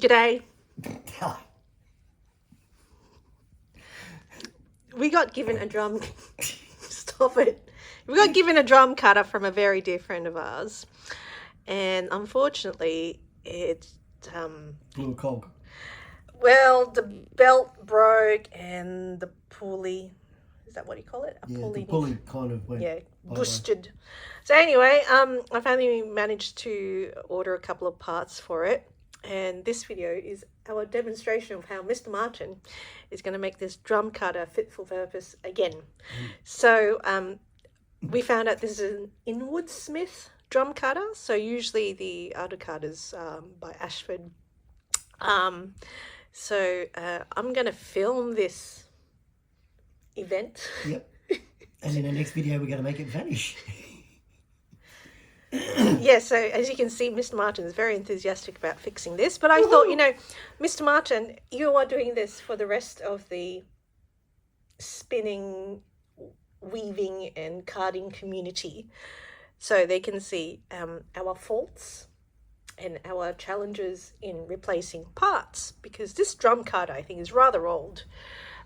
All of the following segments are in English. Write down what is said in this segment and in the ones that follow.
G'day. We got given a drum. Stop it. We got given a drum cutter from a very dear friend of ours, and unfortunately, it Blew a cog. well, the belt broke and the pulley. Is that what you call it? A Yeah, the pulley kind of went. Yeah, busted. So anyway, I finally managed to order a couple of parts for it, and this video is our demonstration of how Mr. Martin is going to make this drum cutter fit for purpose again. So we found out this is an Inwood Smith drum cutter. So usually the other cutters by Ashford. So I'm going to film this event. Yep. And in the next video, we're going to make it vanish. Yeah, so as you can see, Mr. Martin is very enthusiastic about fixing this. But I thought, Mr. Martin, you are doing this for the rest of the spinning, weaving and carding community. So they can see our faults and our challenges in replacing parts. Because this drum cutter, I think, is rather old.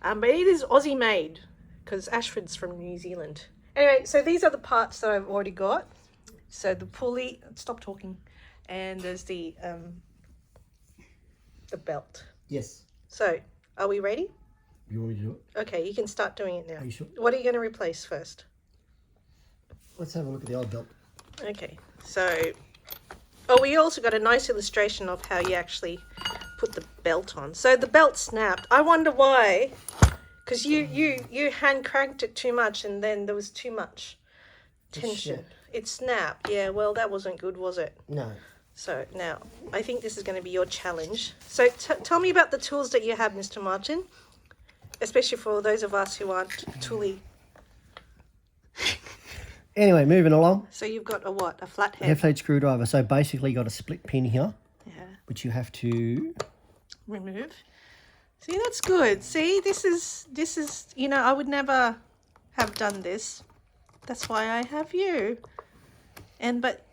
But it is Aussie made because Ashford's from New Zealand. Anyway, so these are the parts that I've already got. So the pulley, stop talking, and there's the belt. Yes. So, are we ready? You want me to do it? Okay, you can start doing it now. Are you sure? What are you going to replace first? Let's have a look at the old belt. Okay, so, we also got a nice illustration of how you actually put the belt on. So the belt snapped. I wonder why, because you hand cranked it too much and then there was too much tension. It snapped. Yeah, well, that wasn't good, was it? No. So now, I think this is going to be your challenge. So tell me about the tools that you have, Mr. Martin, especially for those of us who aren't tooly. Anyway, moving along. So you've got a what? A flathead? F8 screwdriver. So basically you got a split pin here, Yeah. which you have to... Remove. See, that's good. See, this is, I would never have done this. That's why I have you. But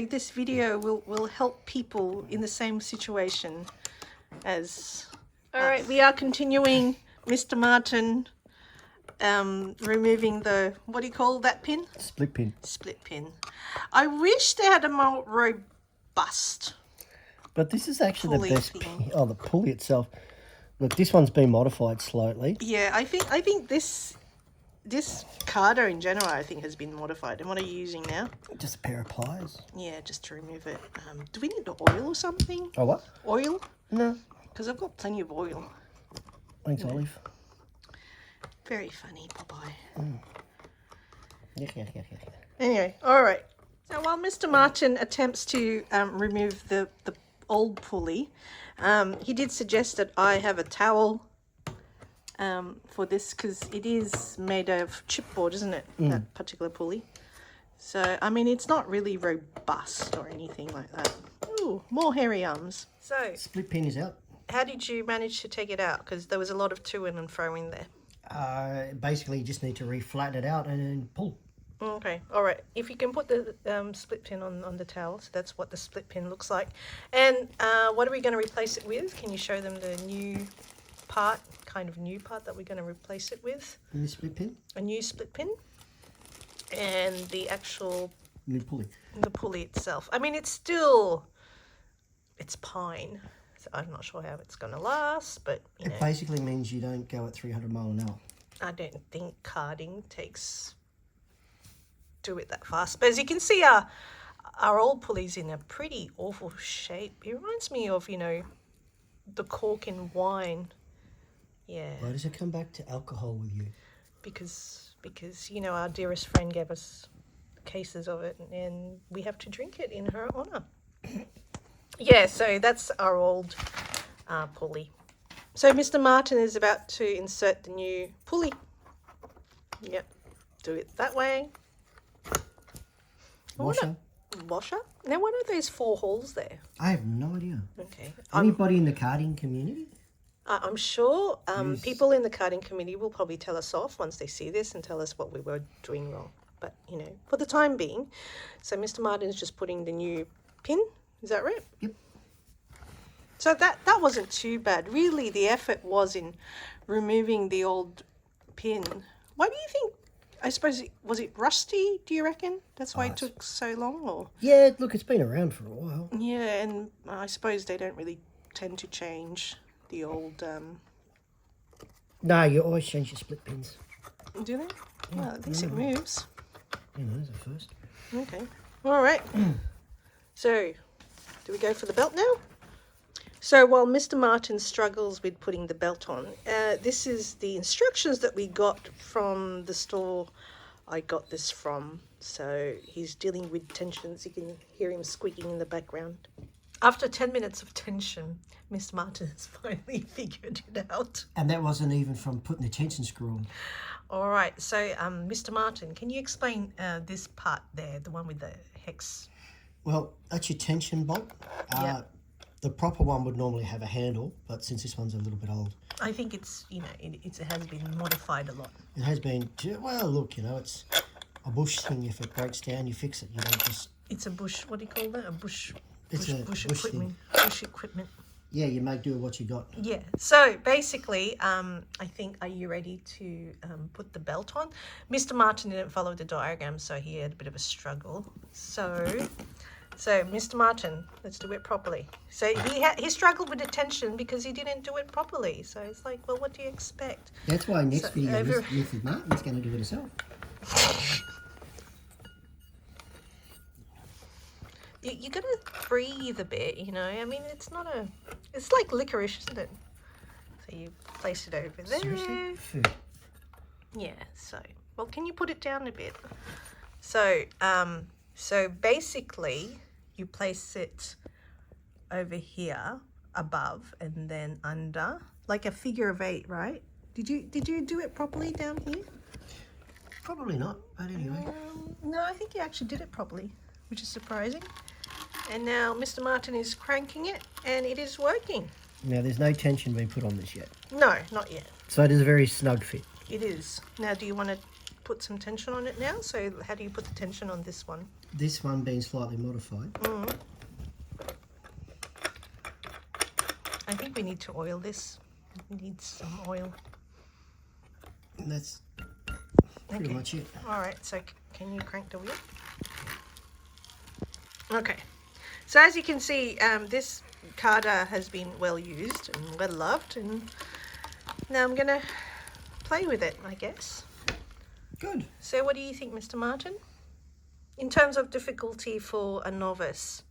this video will help people in the same situation as... All right, we are continuing, Mr. Martin, removing the, what do you call that pin? Split pin. Split pin. I wish they had a more robust... But this is actually pulley the best thing. pin. Oh, the pulley itself. Look, this one's been modified slightly. Yeah, I think this carder in general, I think, has been modified. And what are you using now? Just a pair of pliers. Yeah, just to remove it. Do we need oil or something? Oh, what? Oil? No. Because I've got plenty of oil. Thanks, Olive. Very funny, Popeye. Yeah. Anyway, all right. So while Mr. Martin attempts to remove the old pulley, he did suggest that I have a towel for this because it is made of chipboard, isn't it? That particular pulley. So, I mean, it's not really robust or anything like that. Ooh, more hairy arms. So, Split pin is out. how did you manage to take it out? Because there was a lot of to in and fro in there. Basically, you just need to re-flatten it out and then pull. Okay, all right. If you can put the split pin on the towel, so that's what the split pin looks like. And what are we going to replace it with? Can you show them the new part that we're going to replace it with? And the split pin? A new split pin. And the actual... New pulley. The pulley itself. I mean, it's pine. So I'm not sure how it's going to last, but, It basically means you don't go at 300 mile an hour. I don't think carding do it that fast. But as you can see, our old pulley's in a pretty awful shape. It reminds me of, the cork in wine. Yeah. Why does it come back to alcohol with you? Because our dearest friend gave us cases of it and we have to drink it in her honour. Yeah, so that's our old pulley. So Mr. Martin is about to insert the new pulley. Yep, do it that way. Washer? Washer? Now, what are those 4 holes there? I have no idea. Okay. Anybody in the carding community? I'm sure people in the carding committee will probably tell us off once they see this and tell us what we were doing wrong. But, for the time being, so Mr. Martin's just putting the new pin. Is that right? Yep. So that wasn't too bad. Really, the effort was in removing the old pin. Why do you think? I suppose was it rusty? Do you reckon that's why it took so long? Or Yeah, look, it's been around for a while. yeah, and I suppose they don't really tend to change the old. No, you always change your split pins. Do they? Well, at least it moves. You know, there's a first. Okay. All right. So, do we go for the belt now? So while Mr. Martin struggles with putting the belt on, this is the instructions that we got from the store I got this from. So he's dealing with tensions. You can hear him squeaking in the background. After 10 minutes of tension, Mr. Martin has finally figured it out. And that wasn't even from putting the tension screw on. All right, so Mr. Martin, can you explain this part there, the one with the hex? Well, that's your tension bolt. Yeah. The proper one would normally have a handle, but since this one's a little bit old, I think it's, you know, it has been modified a lot. it has been, well, look, you know, it's a bush thing. If it breaks down, you fix it. You don't just... It's a bush, what do you call that? A bush, It's a bush bush equipment. Bush equipment. Yeah, you make do with what you got. Yeah, so basically, I think, are you ready to put the belt on? Mr. Martin didn't follow the diagram, so he had a bit of a struggle. So Mr. Martin, let's do it properly. So he struggled with the tension because he didn't do it properly. So it's like, well, what do you expect? That's why next So video, over- Mrs. Martin's going to do it herself. You got to breathe a bit, you know. I mean, it's like licorice, isn't it? So you place it over there. Seriously? Food. Yeah, so, well, can you put it down a bit? So, so basically, you place it over here, above, and then under, like a figure of 8, right? Did you do it properly down here? Probably not, but anyway. No, I think you actually did it properly, which is surprising. And now Mr. Martin is cranking it, and it is working. Now, there's no tension being put on this yet. No, not yet. So it is a very snug fit. It is. Now, do you want to put some tension on it now? So how do you put the tension on this one? This one being slightly modified. I think we need to oil this. It needs some oil. And that's pretty Okay. much it. All right, so can you crank the wheel? Okay. So as you can see, this Carter has been well used and well loved, and now I'm going to play with it, I guess. Good. So what do you think, Mr. Martin? In terms of difficulty for a novice?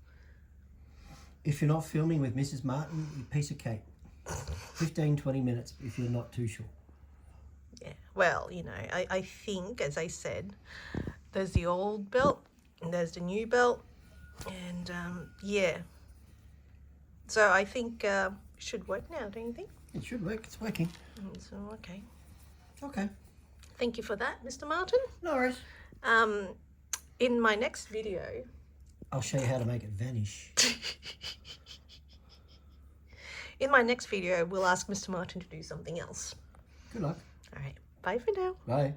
If you're not filming with Mrs. Martin, you piece of cake. 15, 20 minutes if you're not too sure. Yeah, well, you know, I think, as I said, there's the old belt and there's the new belt, and yeah. So I think it should work now, don't you think? It should work. It's working. So, okay. Okay. Thank you for that, Mr. Martin. No worries. In my next video, I'll show you how to make it vanish. we'll ask Mr. Martin to do something else. Good luck. All right, bye for now. Bye.